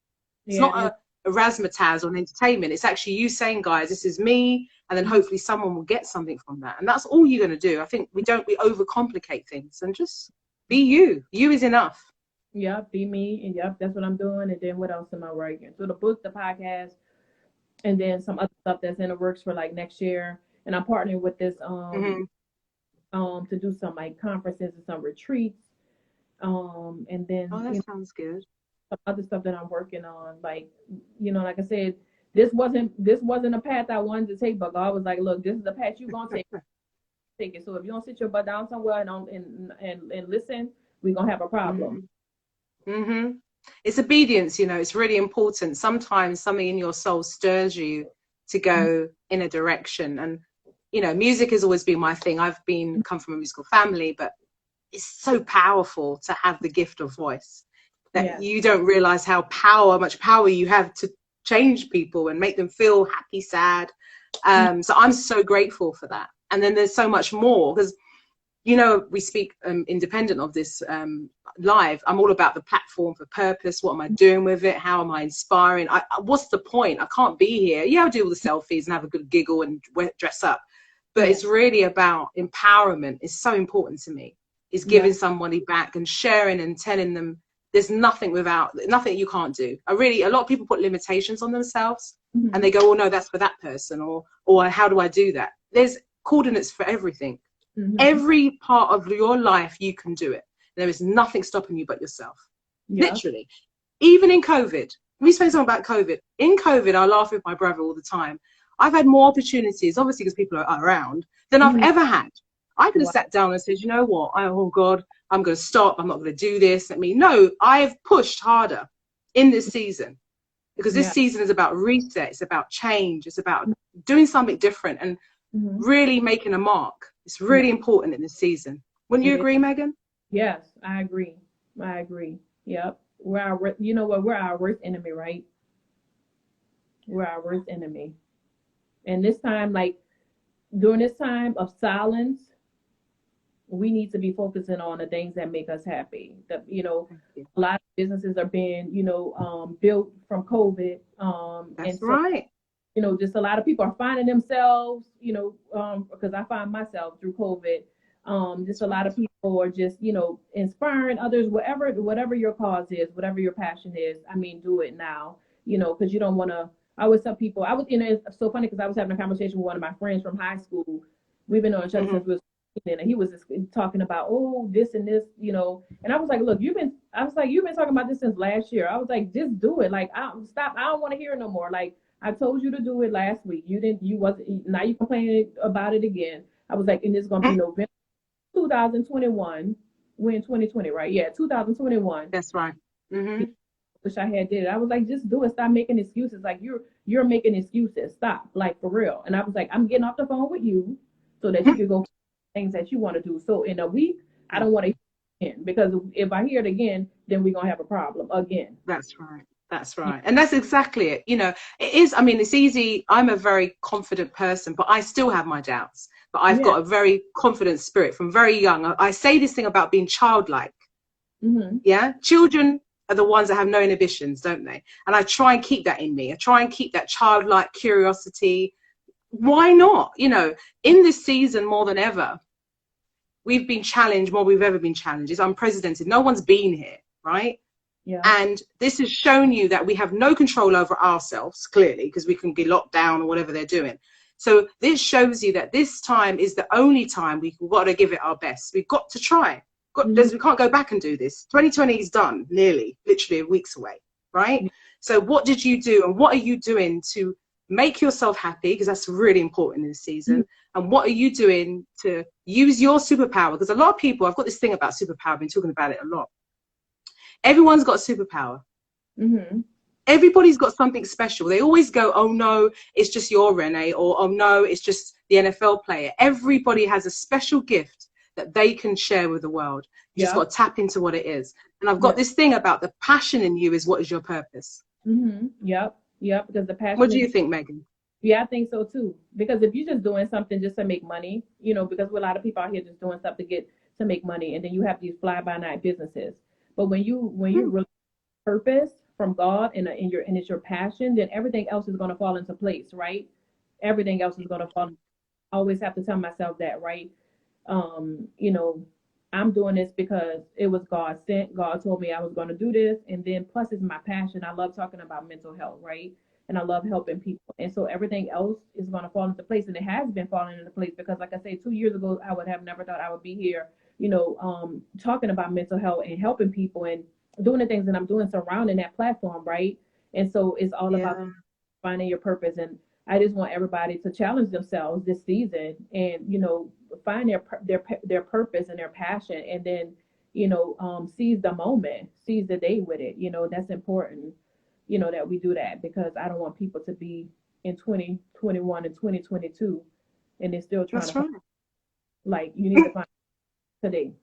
It's not a razzmatazz on entertainment. It's actually you saying, guys, this is me. And then hopefully someone will get something from that. And that's all you're going to do. I think we overcomplicate things and just be you. You is enough.
Yeah, be me. And that's what I'm doing. And then what else am I writing? So the book, the podcast, and then some other stuff that's in the works for like next year. And I'm partnering with this to do some like conferences and some retreats. And then
that sounds good.
Some other stuff that I'm working on, like, you know, like I said, this wasn't a path I wanted to take, but God was like, look, this is the path you're gonna take it. So if you don't sit your butt down somewhere and listen, we're gonna have a problem.
It's obedience, you know, it's really important. Sometimes something in your soul stirs you to go in a direction. And, you know, music has always been my thing. I've come from a musical family, but it's so powerful to have the gift of voice that you don't realize how much power you have to change people and make them feel happy, sad. So I'm so grateful for that. And then there's so much more because, you know, we speak independent of this live. I'm all about the platform for purpose. What am I doing with it? How am I inspiring? What's the point? I can't be here. Yeah, I'll do all the selfies and have a good giggle and dress up. But it's really about empowerment. It's so important to me. It's giving somebody back and sharing and telling them there's nothing you can't do. A lot of people put limitations on themselves and they go, oh no, that's for that person, or how do I do that? There's coordinates for everything. Every part of your life you can do it. There is nothing stopping you but yourself. Literally. Even in COVID. Let me say something about COVID. In COVID, I laugh with my brother all the time. I've had more opportunities, obviously because people are around, than I've ever had. I could have sat down and said, you know what? Oh God, I'm going to stop. I'm not going to do this. No, I've pushed harder in this season because this season is about reset. It's about change. It's about doing something different and really making a mark. It's really important in this season. Wouldn't you agree, Meagan?
Yes, I agree. Yep. We're our worst enemy, right? We're our worst enemy. And this time, like during this time of silence, we need to be focusing on the things that make us happy. A lot of businesses are being, built from COVID.
That's right.
Just a lot of people are finding themselves, because I find myself through COVID, Just a lot of people are just, you know, inspiring others, whatever your cause is, whatever your passion is. I mean, do it now, you know, because you don't want to. I always tell people, you know, it's so funny because I was having a conversation with one of my friends from high school. We've been on each other since we was 16, and he was just talking about, oh, this and this, you know. And I was like, look, you've been talking about this since last year. I was like, just do it. Like, stop. I don't want to hear it no more. Like, I told you to do it last week. You wasn't, now you complaining about it again. I was like, and it's going to be November 2021. We're in 2020, right? Yeah, 2021.
That's right.
Wish I had did it. I was like, just do it. Stop making excuses. Like you're making excuses. Stop. Like for real. And I was like, I'm getting off the phone with you so that you can go things that you want to do. So in a week, I don't want to hear it again, because if I hear it again, then we're gonna have a problem again.
That's right. That's right. And that's exactly it. You know, it is, I mean, it's easy. I'm a very confident person, but I still have my doubts. But I've got a very confident spirit from very young. I say this thing about being childlike. Yeah. Children are the ones that have no inhibitions, don't they? And I try and keep that in me. I try and keep that childlike curiosity. Why not? You know, in this season more than ever, we've been challenged more than we've ever been challenged. It's unprecedented. No one's been here, right?
Yeah.
And this has shown you that we have no control over ourselves, clearly, because we can be locked down or whatever they're doing. So this shows you that this time is the only time we've got to give it our best. We've got to try. We can't go back and do this. 2020 is done, nearly, literally weeks away, right? So what did you do, and what are you doing to make yourself happy? Because that's really important in this season. And what are you doing to use your superpower? Because a lot of people, I've got this thing about superpower, I've been talking about it a lot. Everyone's got a superpower. Everybody's got something special. They always go, oh no, it's just your Renee, or oh no, it's just the NFL player. Everybody has a special gift that they can share with the world. You just got to tap into what it is. And I've got this thing about the passion in you is what is your purpose.
Yep. Because the passion.
What do you think, Meagan?
Yeah, I think so too. Because if you're just doing something just to make money, you know, because a lot of people out here just doing stuff to make money, and then you have these fly by night businesses. But when you really purpose from God and it's your passion, then everything else is going to fall into place, right? Everything else is going to fall. I always have to tell myself that, right? You know, I'm doing this because it was God sent. God told me I was going to do this. And then plus it's my passion. I love talking about mental health, right? And I love helping people. And so everything else is going to fall into place. And it has been falling into place because, like I say, 2 years ago, I would have never thought I would be here, you know, talking about mental health and helping people and doing the things that I'm doing surrounding that platform, right? And so it's all about finding your purpose. And I just want everybody to challenge themselves this season and, you know, find their purpose and their passion, and then, you know, seize the moment, seize the day with it. You know, that's important, you know, that we do that, because I don't want people to be in 2021 and 2022 and they're still trying find, like, you need to find today.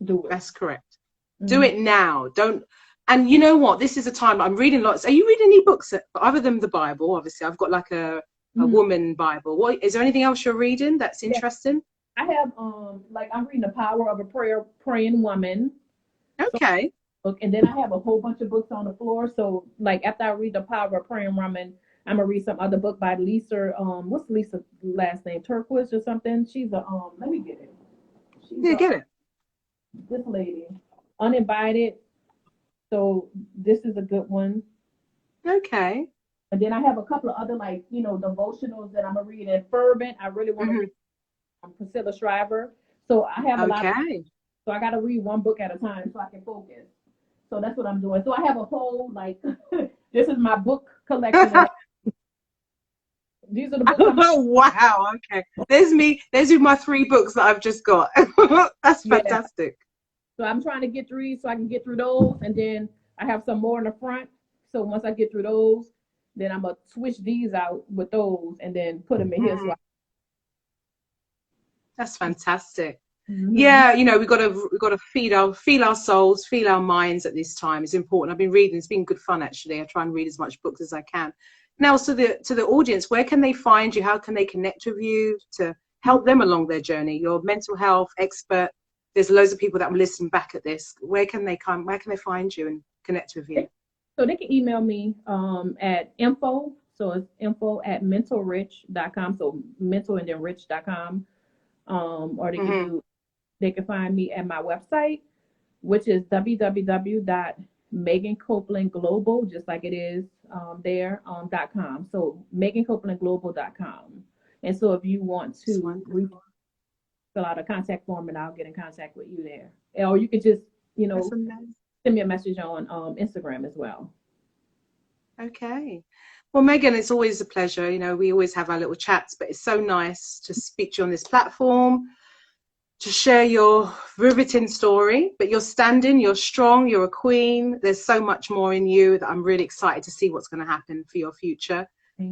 Do it.
That's correct. Do it now. Don't. And you know what? This is a time I'm reading lots. Are you reading any books other than the Bible? Obviously, I've got like a woman Bible. What is there anything else you're reading that's interesting?
I have like I'm reading The Power of a Praying Woman.
Okay.
So, and then I have a whole bunch of books on the floor. So like after I read The Power of a Praying Woman, I'm gonna read some other book by Lisa. What's Lisa's last name? Turquoise or something? She's a let me get it.
Get it.
This lady, Uninvited. So this is a good one.
Okay.
And then I have a couple of other, like, you know, devotionals that I'm gonna read. And Fervent, I really want to read Priscilla Shriver. So I have a lot of, so I got to read one book at a time so I can focus. So that's what I'm doing. So I have a whole, like, this is my book collection. These are the books.
Oh, wow. Okay. There's me. There's my 3 books that I've just got. That's fantastic.
So I'm trying to get through these so I can get through those. And then I have some more in the front. So once I get through those, then I'm going to switch these out with those and then put them in here. So
that's fantastic. Yeah, you know, we've got to feed our souls, feed our minds at this time. It's important. I've been reading. It's been good fun, actually. I try and read as much books as I can. Now, to the audience, where can they find you? How can they connect with you to help them along their journey? You're a mental health expert. There's loads of people that will listen back at this. Where can they find you and connect with you?
So they can email me at info. So it's info@mentalrich.com. So mental and then rich.com. Or they can do they can find me at my website, which is www.meagancopelinglobal, just like it is there, .com. So meagancopelinglobal.com. And so if you want to fill out a contact form, and I'll get in contact with you there. Or you could just, send me a message on Instagram as well.
Okay. Well, Meagan, it's always a pleasure. We always have our little chats, but it's so nice to speak to you on this platform, to share your riveting story. But you're standing, you're strong, you're a queen. There's so much more in you that I'm really excited to see what's going to happen for your future.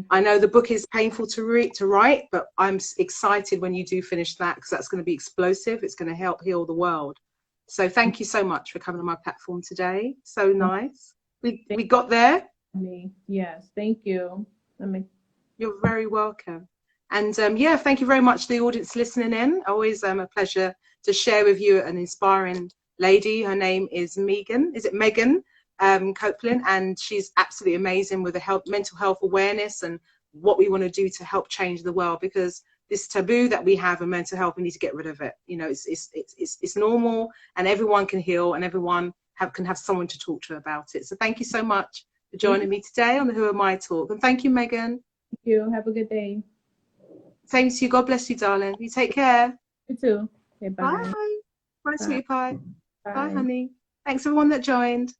I know the book is painful to write, but I'm excited when you do finish that, because that's going to be explosive. It's going to help heal the world. So thank you so much for coming on my platform today. So nice. We got there.
Yes, thank you.
You're very welcome. And thank you very much to the audience listening in. Always a pleasure to share with you an inspiring lady. Her name is Meagan. Is it Meagan Copelin? And she's absolutely amazing with the mental health awareness and what we want to do to help change the world, because this taboo that we have in mental health, we need to get rid of it. It's normal, and everyone can heal, and everyone can have someone to talk to about it. So thank you so much for joining me today on the Who Am I Talk. And thank you, Meagan.
Thank you. Have a good day.
Same to you. God bless you, darling. You take care.
You too. Okay, bye.
Bye. Bye, sweetie pie.
Bye,
Bye, honey. Thanks everyone that joined.